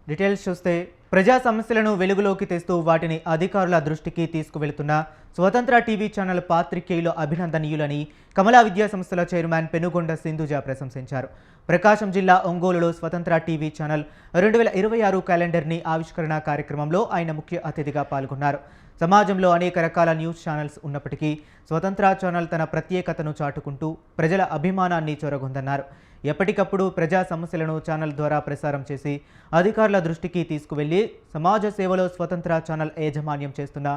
Details చూస్తే ప్రజా సమస్యలను వెలుగులోకి తెస్తూ వాటిని అధికారుల దృష్టికి తీసుకువెళుతున్న స్వతంత్ర టీవీ ఛానల్ పాత్రికేయులు అభినందనీయులని కమలా విద్యా సంస్థల చైర్మన్ పెనుగొండ సింధుజ ప్రశంసించారు. ప్రకాశం జిల్లా ఒంగోలులో స్వతంత్ర టీవీ ఛానల్ 2026 క్యాలెండర్ని ఆవిష్కరణ కార్యక్రమంలో ఆయన ముఖ్య అతిథిగా పాల్గొన్నారు. సమాజంలో అనేక రకాల న్యూస్ ఛానల్స్ ఉన్నప్పటికీ స్వతంత్ర ఛానల్ తన ప్రత్యేకతను చాటుకుంటూ ప్రజల అభిమానాన్ని చొరగొందన్నారు. ఎప్పటికప్పుడు ప్రజా సమస్యలను ఛానల్ ద్వారా ప్రసారం చేసి అధికారుల దృష్టికి తీసుకువెళ్లి సమాజ సేవలో స్వతంత్ర ఛానల్ యాజమాన్యం చేస్తున్న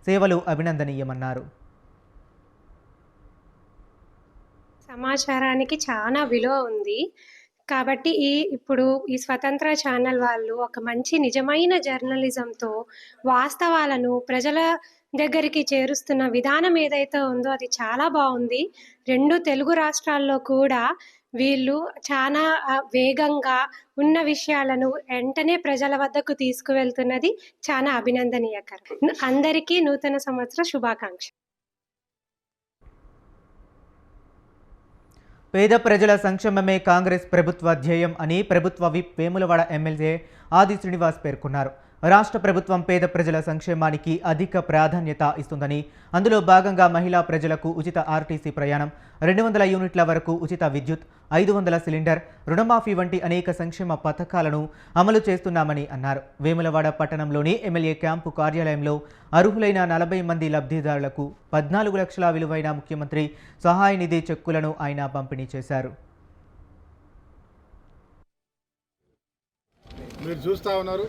సేవలు అభినందనీయమన్నారు. సమాచారానికి చాలా విలువ ఉంది కాబట్టి ఇప్పుడు ఈ స్వతంత్ర ఛానల్ వాళ్ళు ఒక మంచి నిజమైన జర్నలిజంతో వాస్తవాలను ప్రజల దగ్గరికి చేరుస్తున్న విధానం ఏదైతే ఉందో అది చాలా బాగుంది. 2 తెలుగు రాష్ట్రాల్లో కూడా వీళ్ళు చాలా వేగంగా ఉన్న విషయాలను వెంటనే ప్రజల వద్దకు తీసుకువెళ్తున్నది చాలా అభినందనీయకరం. అందరికీ నూతన సంవత్సర శుభాకాంక్షలు. పేద ప్రజల సంక్షేమమే కాంగ్రెస్ ప్రభుత్వ ధ్యేయం అని ప్రభుత్వ విప్ వేములవాడ ఎమ్మెల్యే ఆది శ్రీనివాస్ పేర్కొన్నారు. రాష్ట్ర ప్రభుత్వం పేద ప్రజల సంక్షేమానికి అధిక ప్రాధాన్యత ఇస్తుందని, అందులో భాగంగా మహిళా ప్రజలకు ఉచిత ఆర్టీసీ ప్రయాణం, 200 యూనిట్ల వరకు ఉచిత విద్యుత్, 500 సిలిండర్, రుణమాఫీ వంటి అనేక సంక్షేమ పథకాలను అమలు చేస్తున్నామని అన్నారు. వేములవాడ పట్టణంలోని ఎమ్మెల్యే క్యాంపు కార్యాలయంలో అర్హులైన 40 మంది లబ్ధిదారులకు 14 లక్షల విలువైన ముఖ్యమంత్రి సహాయ నిధి చెక్కులను ఆయన పంపిణీ చేశారు. మీరు చూస్తూ ఉన్నారు,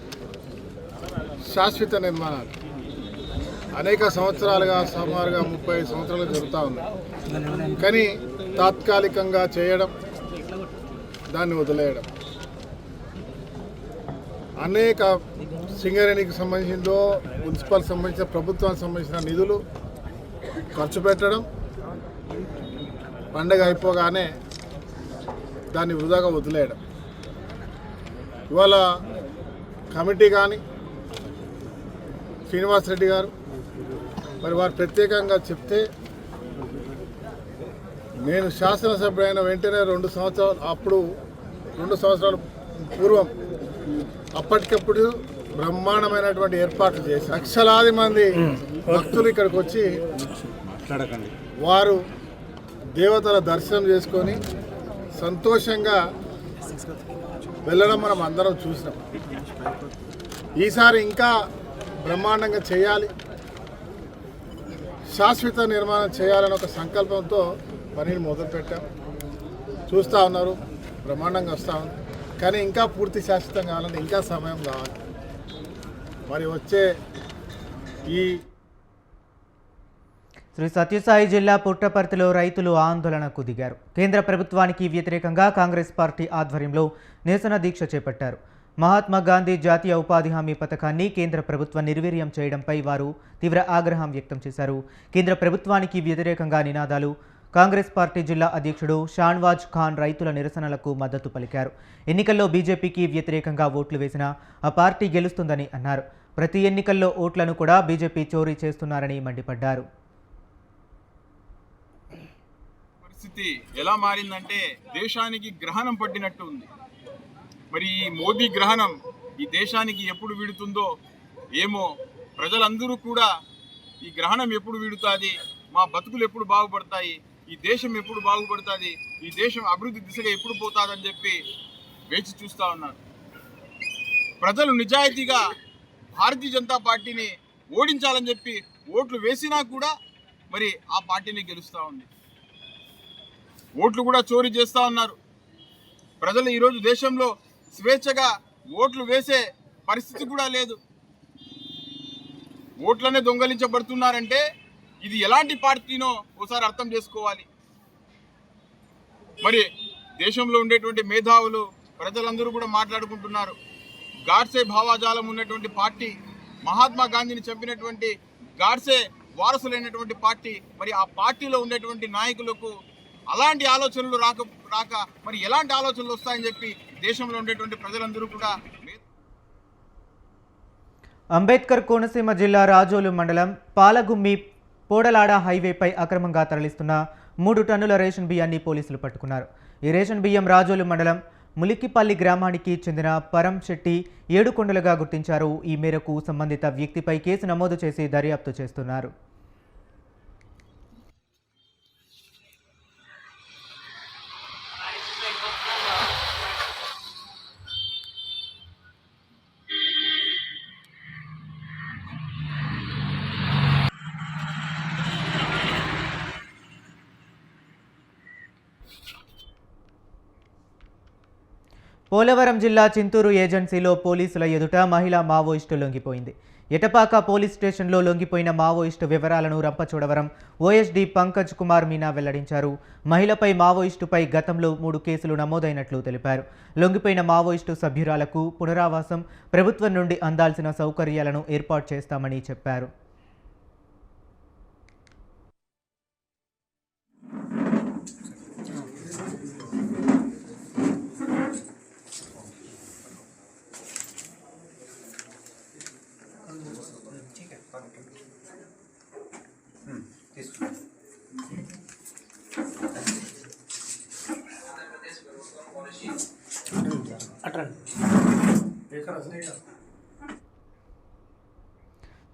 శాశ్వత నిర్మాణాలు అనేక సంవత్సరాలుగా సుమారుగా 30 సంవత్సరాలు జరుగుతూ ఉన్నాయి. కానీ తాత్కాలికంగా చేయడం, దాన్ని వదిలేయడం, అనేక సింగరేణికి సంబంధించిందో మున్సిపల్ సంబంధించిన ప్రభుత్వానికి సంబంధించిన నిధులు ఖర్చు పెట్టడం, పండగ అయిపోగానే దాన్ని వృధాగా వదిలేయడం. ఇవాళ కమిటీ కానీ శ్రీనివాసరెడ్డి గారు మరి వారు ప్రత్యేకంగా చెప్తే, నేను శాసనసభ్యుడైన వెంటనే 2 సంవత్సరాల పూర్వం అప్పటికప్పుడు బ్రహ్మాండమైనటువంటి ఏర్పాట్లు చేసి లక్షలాది మంది భక్తులు ఇక్కడికి వచ్చి వారు దేవతల దర్శనం చేసుకొని సంతోషంగా వెళ్ళడం మనం అందరం చూసినాం. ఈసారి ఇంకా బ్రహ్మాండంగా చేయాలి, శాశ్వత నిర్మాణం చేయాలని ఒక సంకల్పంతో పనిని మొదలుపెట్టాం. చూస్తూ ఉన్నారు, బ్రహ్మాండంగా వస్తూ ఉంది. కానీ ఇంకా పూర్తి శాశ్వతం కావాలంటే ఇంకా సమయం కావాలి. మరి వచ్చే ఈ శ్రీ సత్యసాయి జిల్లా పుట్టపర్తిలో రైతులు ఆందోళనకు దిగారు. కేంద్ర ప్రభుత్వానికి వ్యతిరేకంగా కాంగ్రెస్ పార్టీ ఆధ్వర్యంలో నిరసన దీక్ష చేపట్టారు. మహాత్మా గాంధీ జాతీయ ఉపాధి హామీ పథకాన్ని కేంద్ర ప్రభుత్వం నిర్వీర్యం చేయడంపై వారు తీవ్ర ఆగ్రహం వ్యక్తం చేశారు. కేంద్ర ప్రభుత్వానికి వ్యతిరేకంగా నినాదాలు. కాంగ్రెస్ పార్టీ జిల్లా అధ్యక్షుడు షాన్వాజ్ ఖాన్ రైతుల నిరసనలకు మద్దతు పలికారు. ఎన్నికల్లో బీజేపీకి వ్యతిరేకంగా ఓట్లు వేసినా ఆ పార్టీ గెలుస్తుందని అన్నారు. ప్రతి ఎన్నికల్లో ఓట్లను కూడా బీజేపీ చోరీ చేస్తున్నారని మండిపడ్డారు. పరిస్థితి ఎలా మారిందంటే దేశానికి గ్రహణం పట్టినట్టు ఉంది. మరి ఈ మోదీ గ్రహణం ఈ దేశానికి ఎప్పుడు వీడుతుందో ఏమో. ప్రజలందరూ కూడా ఈ గ్రహణం ఎప్పుడు వీడుతుంది, మా బతుకులు ఎప్పుడు బాగుపడతాయి, ఈ దేశం ఎప్పుడు బాగుపడుతుంది, ఈ దేశం అభివృద్ధి దిశగా ఎప్పుడు పోతుందని చెప్పి వేచి చూస్తూ ఉన్నారు. ప్రజలు నిజాయితీగా భారతీయ జనతా పార్టీని ఓడించాలని చెప్పి ఓట్లు వేసినా కూడా మరి ఆ పార్టీని గెలుస్తూ ఉంది. ఓట్లు కూడా చోరీ చేస్తూ ఉన్నారు. ప్రజలు ఈరోజు దేశంలో స్వేచ్ఛగా ఓట్లు వేసే పరిస్థితి కూడా లేదు. ఓట్లనే దొంగలించబడుతున్నారంటే ఇది ఎలాంటి పార్టీనో ఒకసారి అర్థం చేసుకోవాలి. మరి దేశంలో ఉండేటువంటి మేధావులు ప్రజలందరూ కూడా మాట్లాడుకుంటున్నారు. గాడ్సే భావాజాలం ఉన్నటువంటి పార్టీ, మహాత్మా గాంధీని చంపినటువంటి గాడ్సే వారసులైనటువంటి పార్టీ, మరి ఆ పార్టీలో ఉండేటువంటి నాయకులకు అలాంటి ఆలోచనలు రాక మరి ఎలాంటి ఆలోచనలు వస్తాయని చెప్పి దేశంలో ఉండేటువంటి ప్రజలందరూ కూడా. అంబేద్కర్ కోనసీమ జిల్లా రాజోలు మండలం పాలగుమ్మి పోడలాడ హైవేపై అక్రమంగా తరలిస్తున్న 3 టన్నుల రేషన్ బియ్యాన్ని పోలీసులు పట్టుకున్నారు. ఈ రేషన్ బియ్యం రాజోలు మండలం ములికిపల్లి గ్రామానికి చెందిన పరం శెట్టి ఏడుకొండలుగా గుర్తించారు. ఈ మేరకు సంబంధిత వ్యక్తిపై కేసు నమోదు చేసి దర్యాప్తు చేస్తున్నారు. పోలవరం జిల్లా చింతూరు ఏజెన్సీలో పోలీసుల ఎదుట మహిళా మావోయిస్టు లొంగిపోయింది. ఎటపాక పోలీస్ స్టేషన్లో లొంగిపోయిన మావోయిస్టు వివరాలను రంపచోడవరం ఓఎస్డీ పంకజ్ కుమార్ మీనా వెల్లడించారు. మహిళపై మావోయిస్టుపై గతంలో 3 కేసులు నమోదైనట్లు తెలిపారు. లొంగిపోయిన మావోయిస్టు సభ్యురాలకు పునరావాసం, ప్రభుత్వం నుండి అందాల్సిన సౌకర్యాలను ఏర్పాటు చేస్తామని చెప్పారు.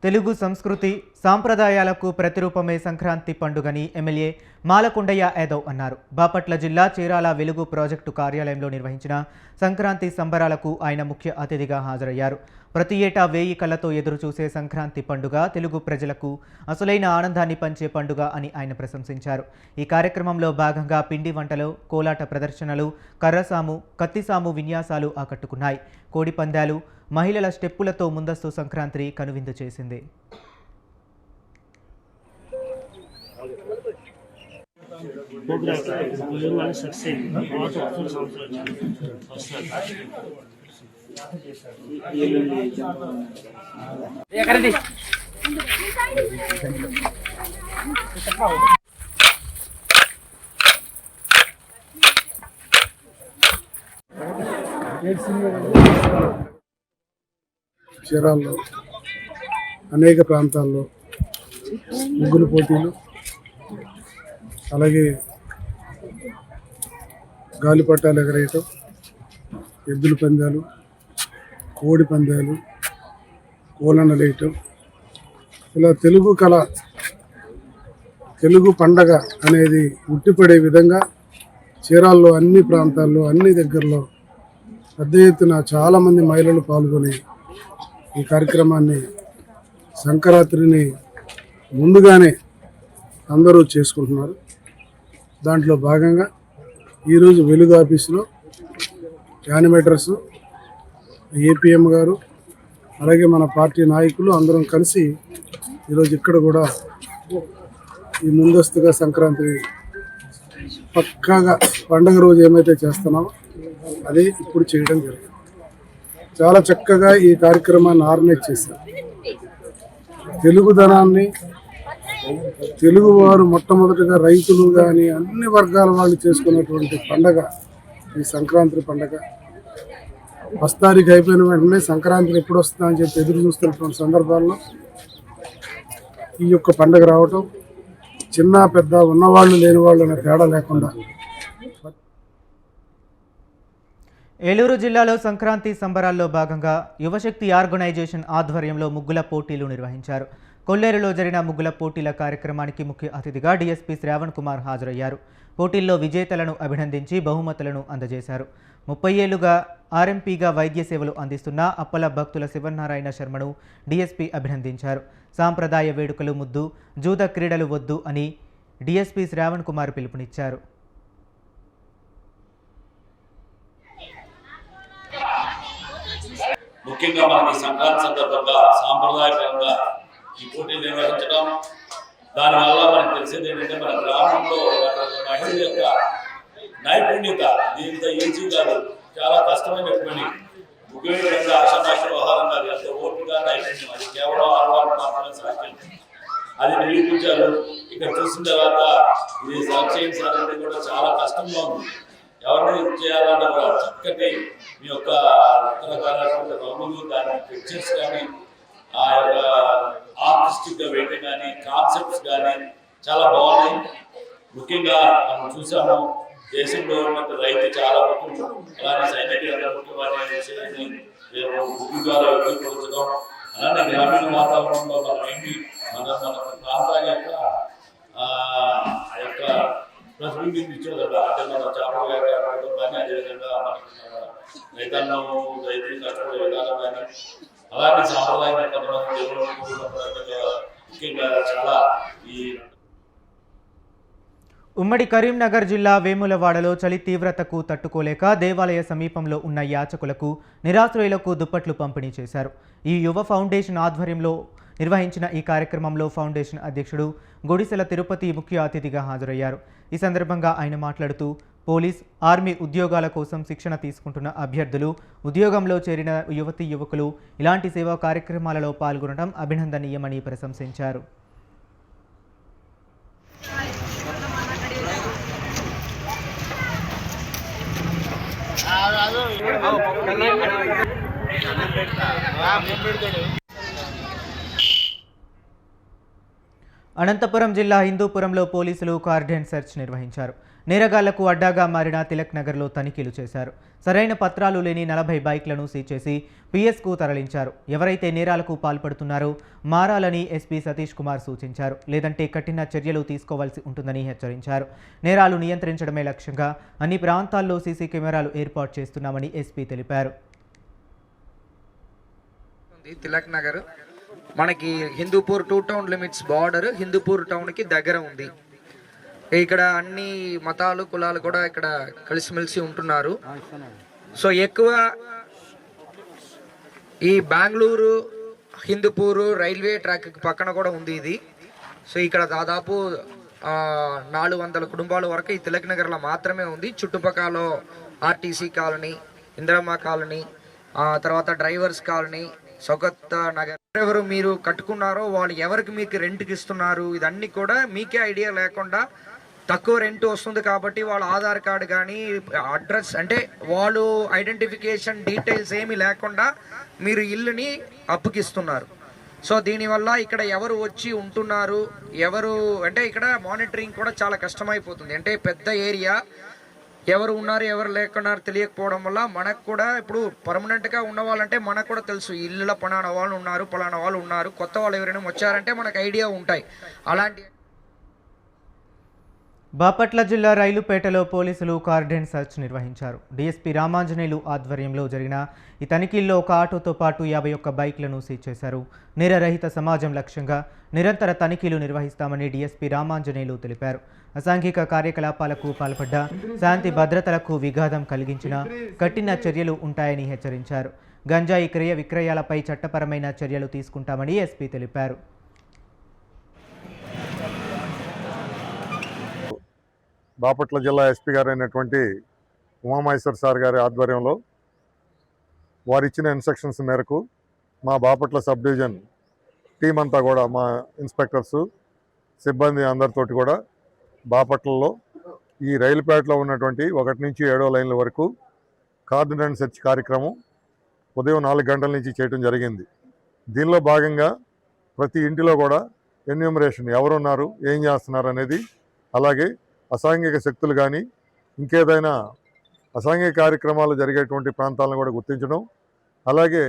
తెలుగు సంస్కృతి సాంప్రదాయాలకు ప్రతిరూపమే సంక్రాంతి పండుగని ఎమ్మెల్యే మాలకొండయ్య యాదవ్ అన్నారు. బాపట్ల జిల్లా చీరాల వెలుగు ప్రాజెక్టు కార్యాలయంలో నిర్వహించిన సంక్రాంతి సంబరాలకు ఆయన ముఖ్య అతిథిగా హాజరయ్యారు. ప్రతి ఏటా 1000 కళ్ళతో ఎదురుచూసే సంక్రాంతి పండుగ తెలుగు ప్రజలకు అసలైన ఆనందాన్ని పంచే పండుగ అని ఆయన ప్రశంసించారు. ఈ కార్యక్రమంలో భాగంగా పిండి వంటలు, కోలాట ప్రదర్శనలు, కర్రసాము, కత్తిసాము విన్యాసాలు ఆకట్టుకున్నాయి. కోడి పందాలు, మహిళల స్టెప్పులతో ముందస్తు సంక్రాంతి కనువిందు చేసింది. చీరాల్లో అనేక ప్రాంతాల్లో ముగ్గులు పోటీలు, అలాగే గాలిపటాలు ఎగరేయటం, ఎద్దుల పందాలు, కోడి పందాలు, కోలన వేయటం, ఇలా తెలుగు కళ, తెలుగు పండగ అనేది ఉట్టిపడే విధంగా చీరాల్లో అన్ని ప్రాంతాల్లో అన్ని దగ్గరలో పెద్ద ఎత్తున చాలామంది మహిళలు పాల్గొని ఈ కార్యక్రమాన్ని సంక్రాంతిని ముందుగానే అందరూ చేసుకుంటున్నారు. దాంట్లో భాగంగా ఈరోజు వెలుగు ఆఫీసులో యానిమేటర్స్, ఏపీఎం గారు, అలాగే మన పార్టీ నాయకులు అందరం కలిసి ఈరోజు ఇక్కడ కూడా ఈ ముందస్తుగా సంక్రాంతి పక్కాగా పండగ రోజు ఏమైతే చేస్తున్నామో అదే ఇప్పుడు చేయడం జరిగింది. చాలా చక్కగా ఈ కార్యక్రమాన్ని ఆర్గనైజ్ చేశారు. తెలుగుదనాన్ని, తెలుగువారు మొట్టమొదటిగా రైతులు కానీ అన్ని వర్గాల వాళ్ళు చేసుకున్నటువంటి పండగ ఈ సంక్రాంతి పండగ. వస్తారికి అయిపోయిన వెంటనే సంక్రాంతికి ఎప్పుడు వస్తుందా అని చెప్పి ఎదురు చూస్తున్నటువంటి సందర్భాల్లో ఈ యొక్క పండగ రావటం, చిన్న పెద్ద ఉన్నవాళ్ళు లేని వాళ్ళు అనే తేడా లేకుండా. ఏలూరు జిల్లాలో సంక్రాంతి సంబరాల్లో భాగంగా యువశక్తి ఆర్గనైజేషన్ ఆధ్వర్యంలో ముగ్గుల పోటీలు నిర్వహించారు. కొల్లేరులో జరిగిన ముగ్గుల పోటీల కార్యక్రమానికి ముఖ్య అతిథిగా డీఎస్పీ శ్రావణ్ కుమార్ హాజరయ్యారు. పోటీల్లో విజేతలను అభినందించి బహుమతులను అందజేశారు. 30 ఏళ్లుగా ఆర్ఎంపీగా వైద్య సేవలు అందిస్తున్న అప్పల భక్తుల శివనారాయణ శర్మను డీఎస్పీ అభినందించారు. సాంప్రదాయ వేడుకలు ముద్దు, జూద క్రీడలు వద్దు అని డీఎస్పీ శ్రావణ్ కుమార్ పిలుపునిచ్చారు. ముఖ్యంగా మనకి సంక్రాంతి సందర్భంగా సాంప్రదాయపరంగా ఈ పోటీలు నిర్వహించడం, దానివల్ల మనకు తెలిసేది ఏంటంటే మన గ్రామంలో మహిళల యొక్క నైపుణ్యత దీంతో ఈజీ కాదు, చాలా కష్టమైన పని. ముఖ్యంగా ఆశామాష వ్యవహారం కాదు, ఎంత ఓపిక నైపుణ్యం, అది కేవలం ఆడవాళ్ళు మాత్రమే సాధ్యం. అది నిరూపించారు. ఇక్కడ చూసిన తర్వాత ఇది సాక్షించాలంటే కూడా చాలా కష్టంగా ఉంది. ఎవరిని చేయాలన్నా కూడా చక్కటి మీ యొక్క రకరకాల రంగులు కానీ, పిక్చర్స్ కానీ, ఆ యొక్క ఆర్టిస్టిక్గా వేయటం కానీ, కాన్సెప్ట్స్ కానీ చాలా బాగున్నాయి. ముఖ్యంగా మనం చూసాము దేశంలో ఉన్న రైతు చాలా ముఖ్యం, అలానే సైనికులు ఎంత ముఖ్యమైన విషయాన్ని ఉద్యోగాలు వ్యక్తపరచడం, అలానే గ్రామీణ వాతావరణంలో మనం ఏంటి మన ప్రాంతాల యొక్క ప్రతిబింబించారు కదా. అంటే మన చేపల వ్యాపారం కానీ, అదేవిధంగా రైతాంగం రైతులు కష్టపడే విధానం కానీ, అలాంటి సాంప్రదాయంగా కొంతమంది దేవుడు ముఖ్యంగా చాలా ఈ ఉమ్మడి కరీంనగర్ జిల్లా వేములవాడలో చలి తీవ్రతకు తట్టుకోలేక దేవాలయ సమీపంలో ఉన్న యాచకులకు నిరాశ్రయులకు దుప్పట్లు పంపిణీ చేశారు. ఈ యువ ఫౌండేషన్ ఆధ్వర్యంలో నిర్వహించిన ఈ కార్యక్రమంలో ఫౌండేషన్ అధ్యక్షుడు గుడిసెల తిరుపతి ముఖ్య అతిథిగా హాజరయ్యారు. ఈ సందర్భంగా ఆయన మాట్లాడుతూ పోలీస్, ఆర్మీ ఉద్యోగాల కోసం శిక్షణ తీసుకుంటున్న అభ్యర్థులు, ఉద్యోగంలో చేరిన యువతీ యువకులు ఇలాంటి సేవా కార్యక్రమాలలో పాల్గొనడం అభినందనీయమని ప్రశంసించారు. అనంతపురం జిల్లా హిందూపురంలో పోలీసులు కార్డన్ సెర్చ్ నిర్వహించారు. నేరగాళ్లకు అడ్డాగా మారిన తిలక్ నగర్లో తనిఖీలు చేశారు. సరైన పత్రాలు లేని 40 బైక్లను సీజ్ చేసి పిఎస్కు తరలించారు. ఎవరైతే నేరాలకు పాల్పడుతున్నారో మారాలని ఎస్పీ సతీష్ కుమార్ సూచించారు. లేదంటే కఠిన చర్యలు తీసుకోవాల్సి ఉంటుందని హెచ్చరించారు. నేరాలు నియంత్రించడమే లక్ష్యంగా అన్ని ప్రాంతాల్లో సీసీ కెమెరాలు ఏర్పాటు చేస్తున్నామని ఎస్పీ తెలిపారు. తిలక్ నగర్ మనకి Hindupur 2 town limits border Hindupur టౌన్కి దగ్గర ఉంది. ఇక్కడ అన్ని మతాలు కులాలు కూడా ఇక్కడ కలిసిమెలిసి ఉంటున్నారు. సో ఎక్కువ ఈ బెంగళూరు హిందూపూర్ రైల్వే ట్రాక్ పక్కన కూడా ఉంది ఇది. సో ఇక్కడ దాదాపు 400 కుటుంబాల వరకు ఈ తిలక్ నగర్లో మాత్రమే ఉంది. చుట్టుపక్కల ఆర్టీసీ కాలనీ, ఇందిరమ్మ కాలనీ, తర్వాత డ్రైవర్స్ కాలనీ, సౌగత్ నగర్, ఎవరు మీరు కట్టుకున్నారో వాళ్ళు ఎవరికి మీకు రెంట్కి ఇస్తున్నారు, ఇదన్నీ కూడా మీకే ఐడియా లేకుండా తక్కువ రెంట్ వస్తుంది కాబట్టి వాళ్ళ ఆధార్ కార్డు కానీ అడ్రస్ అంటే వాళ్ళు ఐడెంటిఫికేషన్ డీటెయిల్స్ ఏమీ లేకుండా మీరు ఇల్లుని అప్పుకిస్తున్నారు. సో దీనివల్ల ఇక్కడ ఎవరు వచ్చి ఉంటున్నారు, ఎవరు అంటే ఇక్కడ మానిటరింగ్ కూడా చాలా కష్టమైపోతుంది. అంటే పెద్ద ఏరియా, ఎవరు ఉన్నారు ఎవరు లేకున్నారు తెలియకపోవడం వల్ల మనకు కూడా ఇప్పుడు పర్మనెంట్గా ఉన్న వాళ్ళంటే మనకు కూడా తెలుసు ఇల్లులో పలానా వాళ్ళు ఉన్నారు, కొత్త వాళ్ళు ఎవరైనా వచ్చారంటే మనకు ఐడియా ఉంటాయి. అలాంటి బాపట్ల జిల్లా రైలుపేటలో పోలీసులు కార్డన్ సెర్చ్ నిర్వహించారు. డీఎస్పీ రామాంజనేయులు ఆధ్వర్యంలో జరిగిన ఈ తనిఖీల్లో ఒక ఆటోతో పాటు 51 బైక్లను సీజ్ చేశారు. నేరరహిత సమాజం లక్ష్యంగా నిరంతర తనిఖీలు నిర్వహిస్తామని డీఎస్పీ రామాంజనేయులు తెలిపారు. అసాంఘిక కార్యకలాపాలకు పాల్పడ్డ, శాంతి భద్రతలకు విఘాతం కలిగించిన కఠిన చర్యలు ఉంటాయని హెచ్చరించారు. గంజాయి క్రయ విక్రయాలపై చట్టపరమైన చర్యలు తీసుకుంటామని ఎస్పీ తెలిపారు. బాపట్ల జిల్లా ఎస్పీ గారు అయినటువంటి ఉమామహేశ్వర్ సార్ గారి ఆధ్వర్యంలో వారు ఇచ్చిన ఇన్స్ట్రక్షన్స్ మేరకు మా బాపట్ల సబ్ డివిజన్ టీం అంతా కూడా, మా ఇన్స్పెక్టర్సు సిబ్బంది అందరితోటి కూడా బాపట్లలో ఈ రైలుపేటలో ఉన్నటువంటి 1 నుంచి 7వ లైన్ల వరకు కార్డన్ సెర్చ్ కార్యక్రమం ఉదయం 4 గంటల నుంచి చేయడం జరిగింది. దీనిలో భాగంగా ప్రతి ఇంటిలో కూడా ఎన్యూమరేషన్, ఎవరున్నారు, ఏం చేస్తున్నారు అనేది, అలాగే అసాంఘిక శక్తులు కానీ ఇంకేదైనా అసాంఘిక కార్యక్రమాలు జరిగేటువంటి ప్రాంతాలను కూడా గుర్తించడం, అలాగే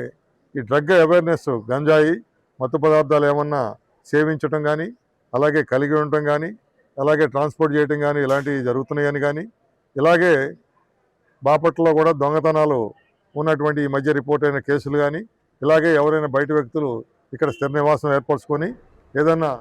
ఈ డ్రగ్ అవేర్నెస్, గంజాయి మత్తు పదార్థాలు ఏమన్నా సేవించడం కానీ, అలాగే కలిగి ఉండటం కానీ, అలాగే ట్రాన్స్పోర్ట్ చేయడం కానీ ఇలాంటివి జరుగుతున్నాయని కానీ, ఇలాగే బాపట్లలో కూడా దొంగతనాలు ఉన్నటువంటి ఈ మధ్య రిపోర్ట్ అయిన కేసులు కానీ, ఇలాగే ఎవరైనా బయట వ్యక్తులు ఇక్కడ స్థిర నివాసం ఏర్పరచుకొని ఏదన్నా.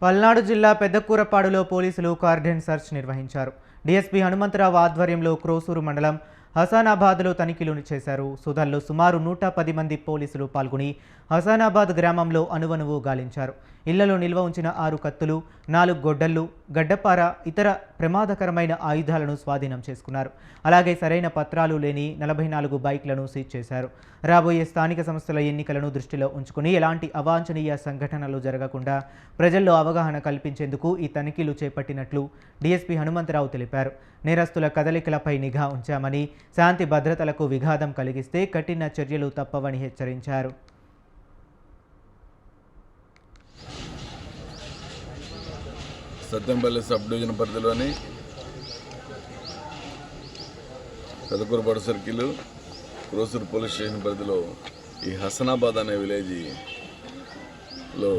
పల్నాడు జిల్లా పెద్దకూరపాడులో పోలీసులు కార్డన్ సెర్చ్ నిర్వహించారు. డీఎస్పీ హనుమంతరావు ఆధ్వర్యంలో క్రోసూరు మండలం హసానాబాద్లో తనిఖీలు చేశారు. సోదాల్లో సుమారు 110 మంది పోలీసులు పాల్గొని హసానాబాద్ గ్రామంలో అణువణువు గాలించారు. ఇళ్లలో నిల్వ ఉంచిన 6 కత్తులు, 4 గొడ్డళ్లు, గడ్డపార, ఇతర ప్రమాదకరమైన ఆయుధాలను స్వాధీనం చేసుకున్నారు. అలాగే సరైన పత్రాలు లేని 44 బైక్లను సీజ్ చేశారు. రాబోయే స్థానిక సంస్థల ఎన్నికలను దృష్టిలో ఉంచుకుని ఎలాంటి అవాంఛనీయ సంఘటనలు జరగకుండా ప్రజల్లో అవగాహన కల్పించేందుకు ఈ తనిఖీలు చేపట్టినట్లు డీఎస్పీ హనుమంతరావు తెలిపారు. నేరస్తుల కదలికలపై నిఘా ఉంచామని, శాంతి భద్రతలకు విఘాతం కలిగిస్తే కఠిన చర్యలు తప్పవని హెచ్చరించారు. సత్యంపల్లి సబ్ డివిజన్ పరిధిలోని Pedakurapadu circle Krosuru police station పరిధిలో ఈ హసనాబాద్ అనే విలేజ్లో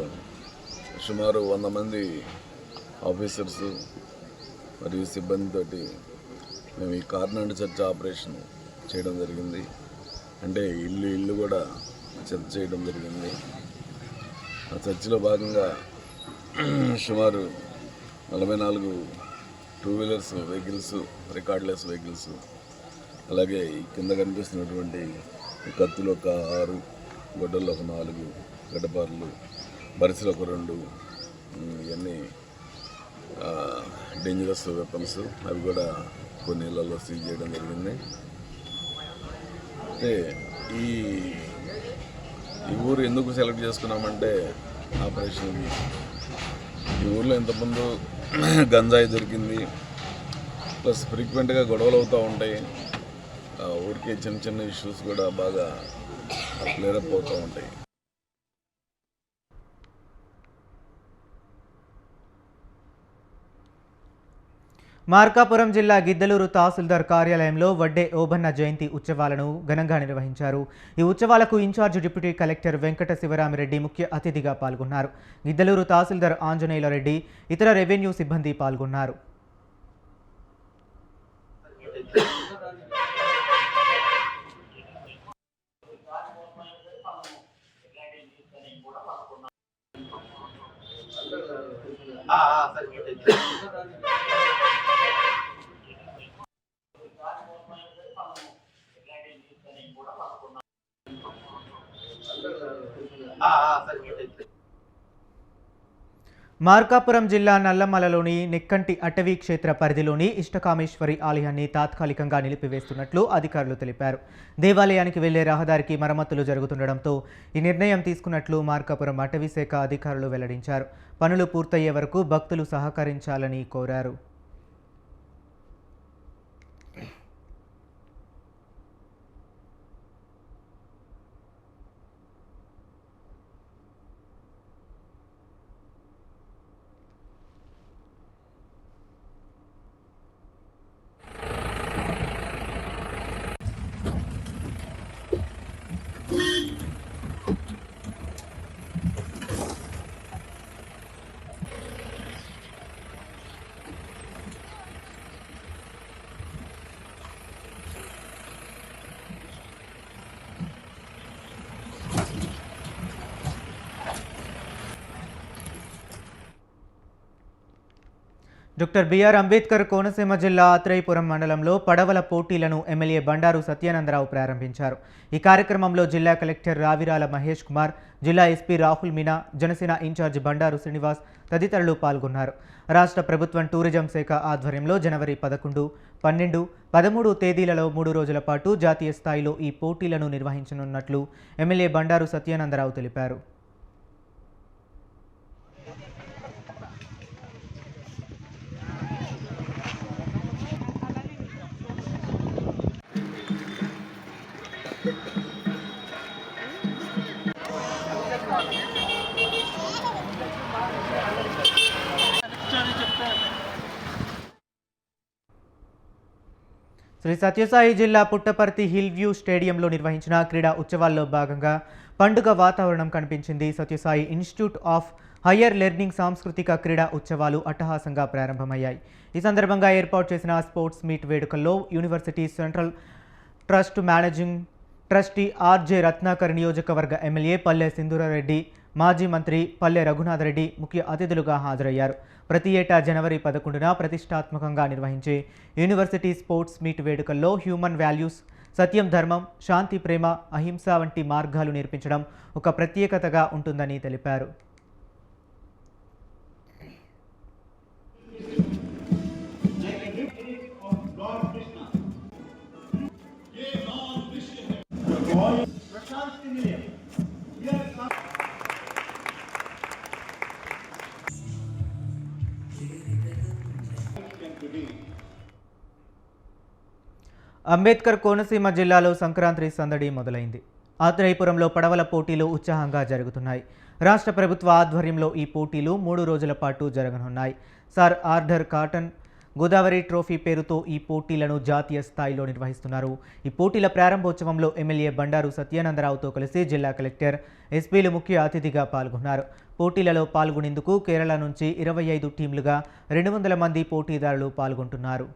సుమారు 100 మంది ఆఫీసర్స్ మరియు సిబ్బందితోటి మేము ఈ కార్నర్ చర్చ్ ఆపరేషన్ చేయడం జరిగింది. అంటే ఇల్లు కూడా చర్చ చేయడం జరిగింది. ఆ చర్చిలో భాగంగా సుమారు 44 2 వీలర్స్ వెహికల్స్, రికార్డ్లెస్ వెహికల్స్, అలాగే ఈ కింద కనిపిస్తున్నటువంటి కత్తులు ఒక 6, గొడ్డలు ఒక 4, గడ్డపార్లు, బరిసెలు ఒక 2, ఇవన్నీ డేంజరస్ వెపన్స్, అవి కూడా కొన్ని ఇళ్లలో సీజ్ చేయడం జరిగింది. అంటే ఈ ఊరు ఎందుకు సెలెక్ట్ చేసుకున్నామంటే ఆపరేషన్కి, ఈ ఊర్లో ఇంతకుముందు గంజాయి దొరికింది, ప్లస్ ఫ్రీక్వెంట్గా గొడవలు అవుతూ ఉంటాయి. ఊరికి చిన్న చిన్న ఇష్యూస్ కూడా బాగా క్లియరప్ అవుతూ ఉంటాయి. మార్కాపురం జిల్లా గిద్దలూరు తహసీల్దార్ కార్యాలయంలో వడ్డే ఓబన్న జయంతి ఉత్సవాలను ఘనంగా నిర్వహించారు. ఈ ఉత్సవాలకు incharge deputy collector Venkata Sivaramireddy ముఖ్య అతిథిగా పాల్గొన్నారు. గిద్దలూరు తహసీల్దార్ ఆంజనేయుల రెడ్డి, ఇతర రెవెన్యూ సిబ్బంది పాల్గొన్నారు. మార్కాపురం జిల్లా నల్లమలలోని నెక్కంటి అటవీ క్షేత్ర పరిధిలోని ఇష్టకామేశ్వరి ఆలయాన్ని తాత్కాలికంగా నిలిపివేస్తున్నట్లు అధికారులు తెలిపారు. దేవాలయానికి వెళ్లే రహదారికి మరమ్మతులు జరుగుతుండటంతో ఈ నిర్ణయం తీసుకున్నట్లు మార్కాపురం అటవీ శాఖ అధికారులు వెల్లడించారు. పనులు పూర్తయ్యే వరకు భక్తులు సహకరించాలని కోరారు. డాక్టర్ బిఆర్ అంబేద్కర్ కోనసీమ జిల్లా ఆత్రేయపురం మండలంలో పడవల పోటీలను ఎమ్మెల్యే బండారు సత్యానందరావు ప్రారంభించారు. ఈ కార్యక్రమంలో జిల్లా కలెక్టర్ రావిరాల మహేష్ కుమార్, జిల్లా ఎస్పీ రాహుల్ మీనా, జనసేన ఇన్ఛార్జ్ బండారు శ్రీనివాస్ తదితరులు పాల్గొన్నారు. రాష్ట్ర ప్రభుత్వం టూరిజం శాఖ ఆధ్వర్యంలో జనవరి 11, 12, 13 తేదీలలో 3 రోజుల పాటు జాతీయ స్థాయిలో ఈ పోటీలను నిర్వహించనున్నట్లు ఎమ్మెల్యే బండారు సత్యానందరావు తెలిపారు. శ్రీ సత్యసాయి జిల్లా పుట్టపర్తి హిల్ వ్యూ స్టేడియంలో నిర్వహించిన క్రీడా ఉత్సవాల్లో భాగంగా పండుగ వాతావరణం కనిపించింది. Sathya Sai institute of higher learning సాంస్కృతిక క్రీడా ఉత్సవాలు అట్టహాసంగా ప్రారంభమయ్యాయి. ఈ సందర్భంగా ఏర్పాటు చేసిన స్పోర్ట్స్ మీట్ వేడుకల్లో university central trust managing trustee RJ Ratnakar, నియోజకవర్గ ఎమ్మెల్యే పల్లె సింధూరారెడ్డి, మాజీ మంత్రి పల్లె రఘునాథరెడ్డి ముఖ్య అతిథులుగా హాజరయ్యారు. ప్రతి ఏటా జనవరి 11న ప్రతిష్టాత్మకంగా నిర్వహించే యూనివర్సిటీ స్పోర్ట్స్ మీట్ వేడుకల్లో హ్యూమన్ వాల్యూస్, సత్యం, ధర్మం, శాంతి, ప్రేమ, అహింస వంటి మార్గాలు నేర్పించడం ఒక ప్రత్యేకతగా ఉంటుందని తెలిపారు. అంబేద్కర్ కోనసీమ జిల్లాలో సంక్రాంతి సందడి మొదలైంది. ఆత్రేయపురంలో పడవల పోటీలు ఉత్సాహంగా జరుగుతున్నాయి. రాష్ట్ర ప్రభుత్వ ఆధ్వర్యంలో ఈ పోటీలు 3 రోజుల పాటు జరగనున్నాయి. Sir Arthur cotton Godavari trophy పేరుతో ఈ పోటీలను జాతీయ స్థాయిలో నిర్వహిస్తున్నారు. ఈ పోటీల ప్రారంభోత్సవంలో ఎమ్మెల్యే బండారు సత్యానందరావుతో కలిసి జిల్లా కలెక్టర్, ఎస్పీలు ముఖ్య అతిథిగా పాల్గొన్నారు. పోటీలలో పాల్గొనేందుకు కేరళ నుంచి 25 టీంలుగా 200 మంది పోటీదారులు పాల్గొంటున్నారు.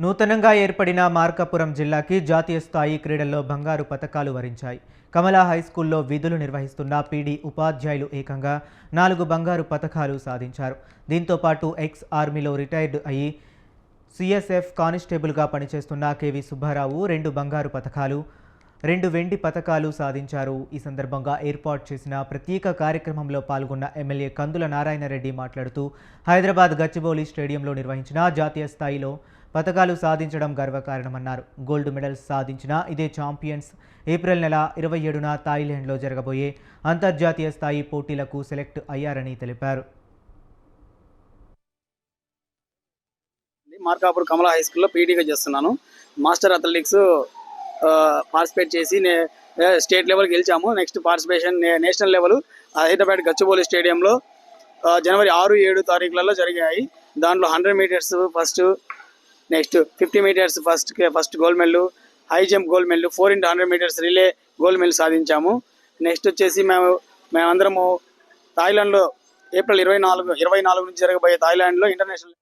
నూతనంగా ఏర్పడిన మార్కాపురం జిల్లాకి జాతీయ స్థాయి క్రీడల్లో బంగారు పతకాలు వరించాయి. కమలా హైస్కూల్లో విధులు నిర్వహిస్తున్న పీడీ ఉపాధ్యాయులు ఏకంగా 4 బంగారు పతకాలు సాధించారు. దీంతో పాటు ఎక్స్ ఆర్మీలో రిటైర్డ్ అయ్యి సిఎస్ఎఫ్ కానిస్టేబుల్గా పనిచేస్తున్న కేవి సుబ్బారావు 2 బంగారు పతకాలు, 2 వెండి పతకాలు సాధించారు. ఈ సందర్భంగా ఏర్పాటు చేసిన ప్రత్యేక కార్యక్రమంలో పాల్గొన్న ఎమ్మెల్యే కందుల నారాయణరెడ్డి మాట్లాడుతూ హైదరాబాద్ గచ్చిబౌలి స్టేడియంలో నిర్వహించిన జాతీయ స్థాయిలో పతకాలు సాధించడం గర్వకారణమన్నారు. గోల్డ్ మెడల్స్ సాధించిన ఇదే ఛాంపియన్స్ ఏప్రిల్ నెల 27న థాయిలాండ్లో జరగబోయే అంతర్జాతీయ స్థాయి పోటీలకు సెలెక్ట్ అయ్యారని తెలిపారు. మార్కాపూర్ కమలా హై స్కూల్లో పీటీగా చేస్తున్నాను. మాస్టర్ అథ్లెటిక్స్ పార్టిసిపేట్ చేసి స్టేట్ లెవెల్ గెలిచాము. Next participation national level Hyderabad Gachibowli స్టేడియంలో జనవరి 6-7 తారీఖులలో జరిగాయి. దాంట్లో 100 metres first, next 50 metres first gold medal, high jump gold medal, 4x100 metres relay gold medal సాధించాము. నెక్స్ట్ వచ్చేసి మేమందరము థాయిలాండ్లో ఏప్రిల్ 24 నుంచి జరగబోయే థాయిలాండ్లో ఇంటర్నేషనల్